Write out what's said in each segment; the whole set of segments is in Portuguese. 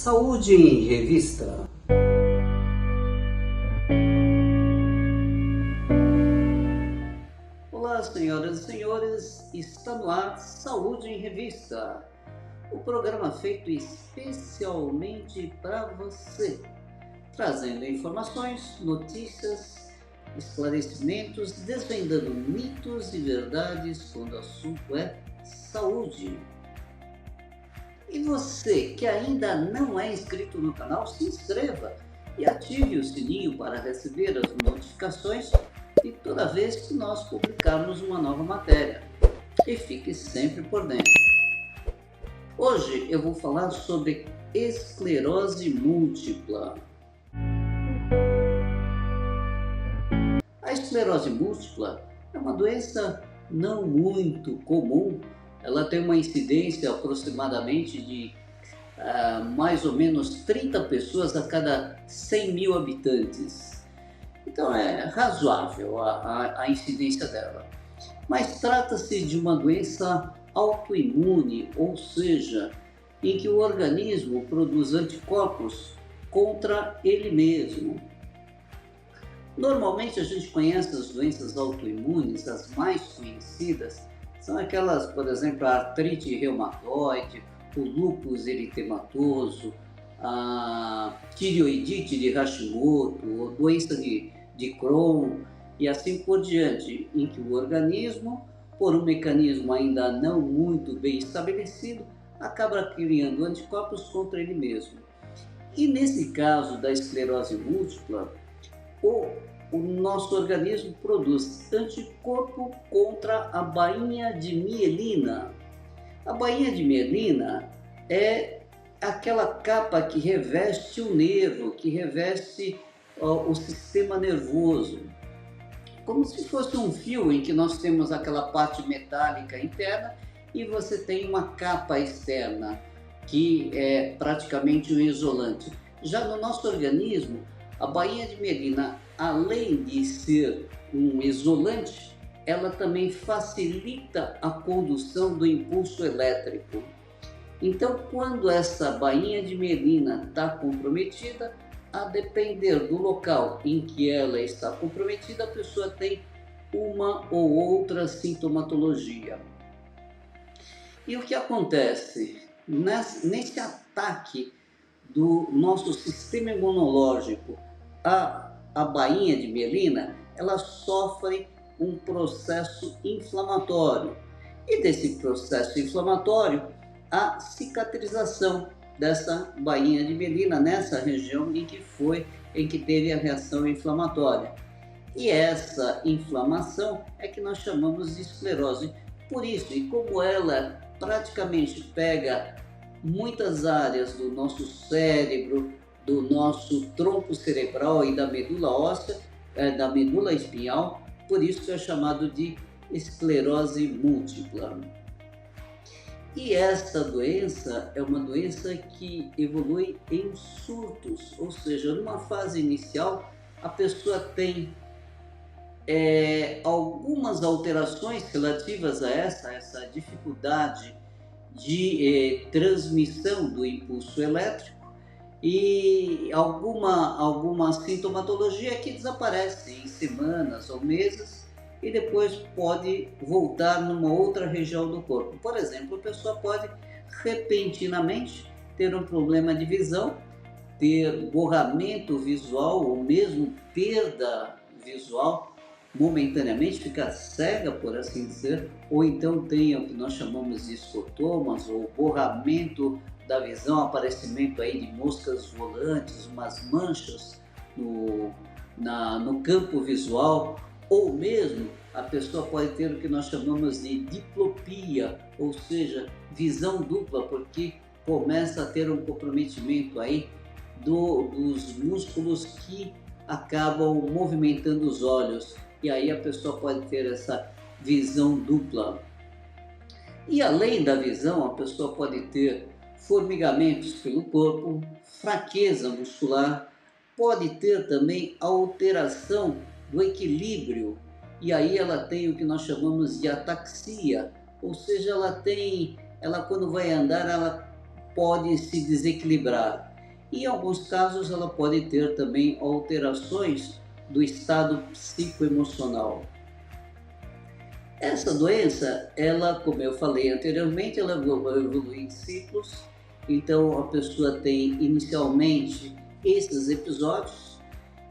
Saúde em Revista. Olá, senhoras e senhores, está no ar Saúde em Revista, o programa feito especialmente para você, trazendo informações, notícias, esclarecimentos, desvendando mitos e verdades quando o assunto é saúde. E você que ainda não é inscrito no canal, se inscreva e ative o sininho para receber as notificações de toda vez que nós publicarmos uma nova matéria. E fique sempre por dentro. Hoje eu vou falar sobre esclerose múltipla. A esclerose múltipla é uma doença não muito comum. Ela tem uma incidência aproximadamente de mais ou menos 30 pessoas a cada 100 mil habitantes. Então é razoável a incidência dela. Mas trata-se de uma doença autoimune, ou seja, em que o organismo produz anticorpos contra ele mesmo. Normalmente a gente conhece as doenças autoimunes, as mais conhecidas, são aquelas, por exemplo, a artrite reumatoide, o lúpus eritematoso, a tireoidite de Hashimoto, a doença de Crohn e assim por diante, em que o organismo, por um mecanismo ainda não muito bem estabelecido, acaba criando anticorpos contra ele mesmo. E nesse caso da esclerose múltipla, o nosso organismo produz anticorpo contra a bainha de mielina. A bainha de mielina é aquela capa que reveste o nervo, que reveste o sistema nervoso. Como se fosse um fio em que nós temos aquela parte metálica interna e você tem uma capa externa, que é praticamente um isolante. Já no nosso organismo, a bainha de mielina, além de ser um isolante, ela também facilita a condução do impulso elétrico. Então, quando essa bainha de mielina está comprometida, a depender do local em que ela está comprometida, a pessoa tem uma ou outra sintomatologia. E o que acontece? Nesse ataque do nosso sistema imunológico a bainha de mielina, ela sofre um processo inflamatório. E desse processo inflamatório, a cicatrização dessa bainha de mielina nessa região em que teve a reação inflamatória. E essa inflamação é que nós chamamos de esclerose. Por isso, e como ela praticamente pega muitas áreas do nosso cérebro, do nosso tronco cerebral e da medula óssea, da medula espinhal, por isso que é chamado de esclerose múltipla. E essa doença é uma doença que evolui em surtos, ou seja, numa fase inicial a pessoa tem algumas alterações relativas a essa dificuldade de transmissão do impulso elétrico e alguma sintomatologia que desaparece em semanas ou meses e depois pode voltar numa outra região do corpo. Por exemplo, a pessoa pode repentinamente ter um problema de visão, ter borramento visual ou mesmo perda visual, momentaneamente ficar cega, por assim dizer, ou então tem o que nós chamamos de escotomas ou borramento da visão, aparecimento aí de moscas volantes, umas manchas no campo visual, ou mesmo a pessoa pode ter o que nós chamamos de diplopia, ou seja, visão dupla, porque começa a ter um comprometimento aí dos músculos que acabam movimentando os olhos, e aí a pessoa pode ter essa visão dupla. E além da visão, a pessoa pode ter formigamentos pelo corpo, fraqueza muscular, pode ter também alteração do equilíbrio, e aí ela tem o que nós chamamos de ataxia, ou seja, ela quando vai andar, ela pode se desequilibrar. E em alguns casos ela pode ter também alterações do estado psicoemocional. Essa doença, ela, como eu falei anteriormente, ela evolui em ciclos. Então a pessoa tem inicialmente esses episódios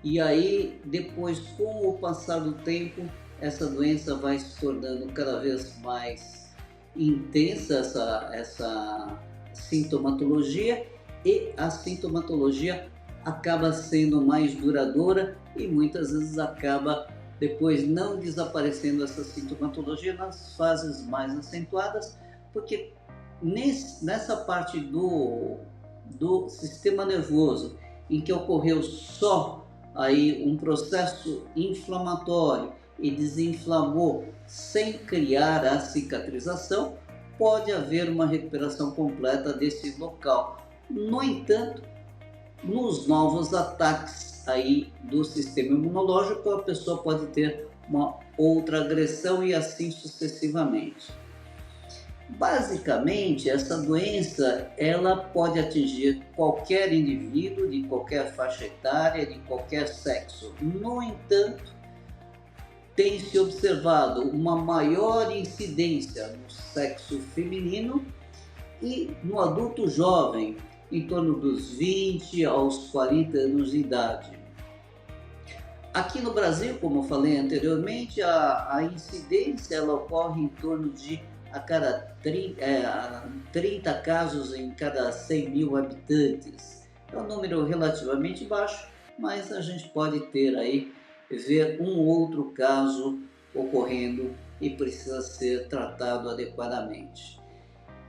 e aí depois, com o passar do tempo, essa doença vai se tornando cada vez mais intensa, essa sintomatologia, e a sintomatologia acaba sendo mais duradoura e muitas vezes acaba depois não desaparecendo essa sintomatologia nas fases mais acentuadas, porque nessa parte do sistema nervoso em que ocorreu só aí um processo inflamatório e desinflamou sem criar a cicatrização, pode haver uma recuperação completa desse local. No entanto, nos novos ataques aí do sistema imunológico, a pessoa pode ter uma outra agressão e assim sucessivamente. Basicamente, essa doença ela pode atingir qualquer indivíduo, de qualquer faixa etária, de qualquer sexo. No entanto, tem se observado uma maior incidência no sexo feminino e no adulto jovem, em torno dos 20 aos 40 anos de idade. Aqui no Brasil, como eu falei anteriormente, a incidência ela ocorre em torno de a cada 30 casos em cada 100 mil habitantes. É um número relativamente baixo, mas a gente pode ter aí, ver um outro caso ocorrendo e precisa ser tratado adequadamente.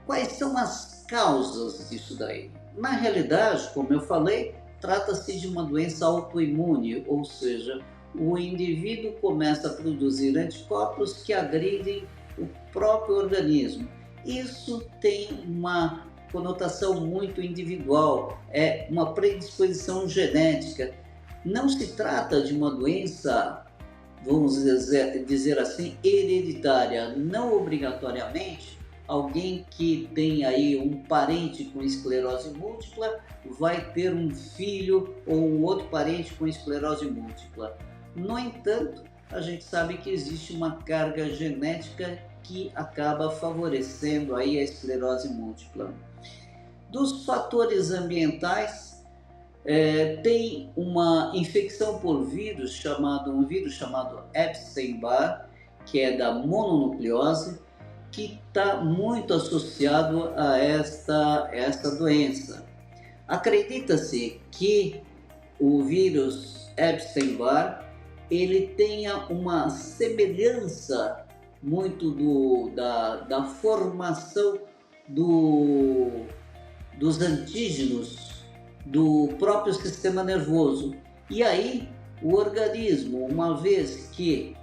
Quais são as causas disso daí? Na realidade, como eu falei, trata-se de uma doença autoimune, ou seja, o indivíduo começa a produzir anticorpos que agridem o próprio organismo. Isso tem uma conotação muito individual, é uma predisposição genética. Não se trata de uma doença, vamos dizer assim, hereditária, não obrigatoriamente. Alguém que tem aí um parente com esclerose múltipla vai ter um filho ou um outro parente com esclerose múltipla. No entanto, a gente sabe que existe uma carga genética que acaba favorecendo aí a esclerose múltipla. Dos fatores ambientais, tem uma infecção por um vírus chamado Epstein-Barr, que é da mononucleose, que está muito associado a esta doença. Acredita-se que o vírus Epstein-Barr ele tenha uma semelhança muito da formação dos antígenos do próprio sistema nervoso. E aí o organismo, uma vez que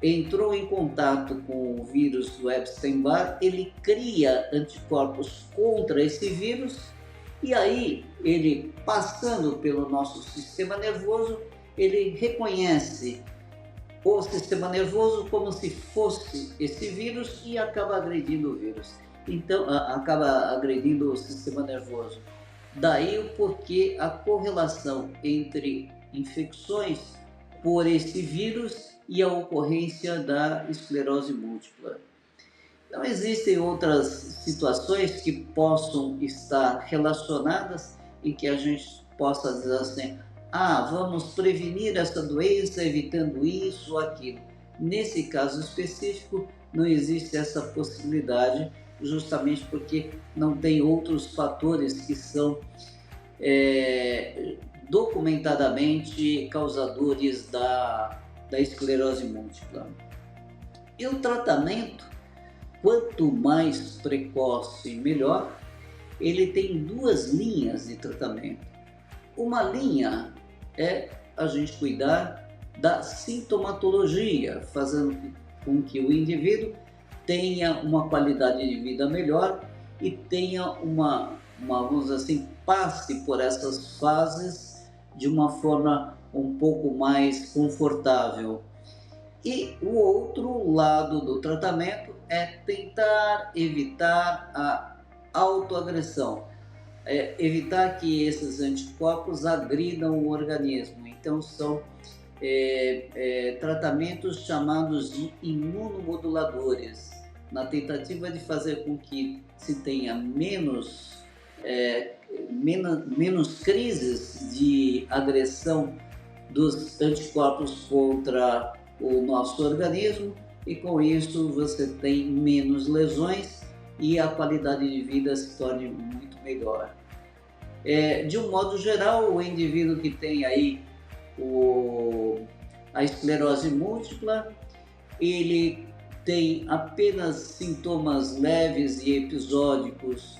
entrou em contato com o vírus do Epstein-Barr, ele cria anticorpos contra esse vírus e aí ele, passando pelo nosso sistema nervoso, ele reconhece o sistema nervoso como se fosse esse vírus e acaba agredindo o vírus. Então, acaba agredindo o sistema nervoso. Daí o porquê a correlação entre infecções por esse vírus e a ocorrência da esclerose múltipla. Então, existem outras situações que possam estar relacionadas em que a gente possa dizer assim, vamos prevenir essa doença evitando isso ou aquilo. Nesse caso específico, não existe essa possibilidade, justamente porque não tem outros fatores que são documentadamente causadores da esclerose múltipla. E o tratamento, quanto mais precoce, melhor. Ele tem duas linhas de tratamento. Uma linha é a gente cuidar da sintomatologia, fazendo com que o indivíduo tenha uma qualidade de vida melhor e tenha vamos dizer assim, passe por essas fases de uma forma um pouco mais confortável. E o outro lado do tratamento é tentar evitar a autoagressão. evitar que esses anticorpos agridam o organismo. Então, são tratamentos chamados de imunomoduladores, na tentativa de fazer com que se tenha menos crises de agressão dos anticorpos contra o nosso organismo, e com isso você tem menos lesões e a qualidade de vida se torne muito melhor. De um modo geral, o indivíduo que tem aí a esclerose múltipla, ele tem apenas sintomas leves e episódicos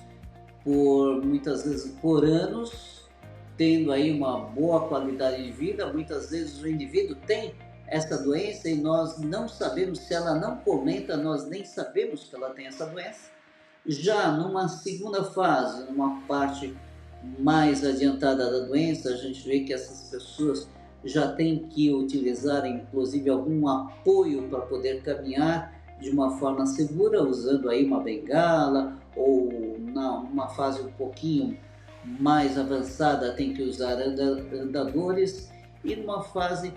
muitas vezes por anos, tendo aí uma boa qualidade de vida. Muitas vezes o indivíduo tem essa doença e nós não sabemos, se ela não comenta, nós nem sabemos que ela tem essa doença. Já numa segunda fase, numa parte mais adiantada da doença, a gente vê que essas pessoas já têm que utilizar inclusive algum apoio para poder caminhar de uma forma segura, usando aí uma bengala, ou numa fase um pouquinho mais avançada tem que usar andadores, e numa fase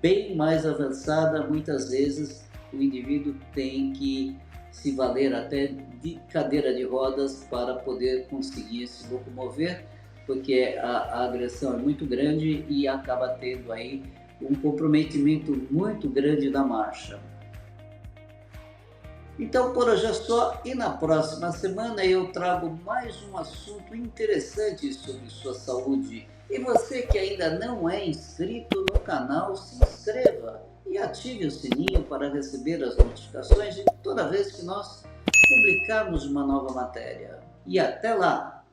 bem mais avançada, muitas vezes o indivíduo tem que se valer até de cadeira de rodas para poder conseguir se locomover, porque a agressão é muito grande e acaba tendo aí um comprometimento muito grande da marcha. Então, por hoje é só, e na próxima semana eu trago mais um assunto interessante sobre sua saúde. E você que ainda não é inscrito no canal, se inscreva e ative o sininho para receber as notificações de toda vez que nós publicarmos uma nova matéria. E até lá!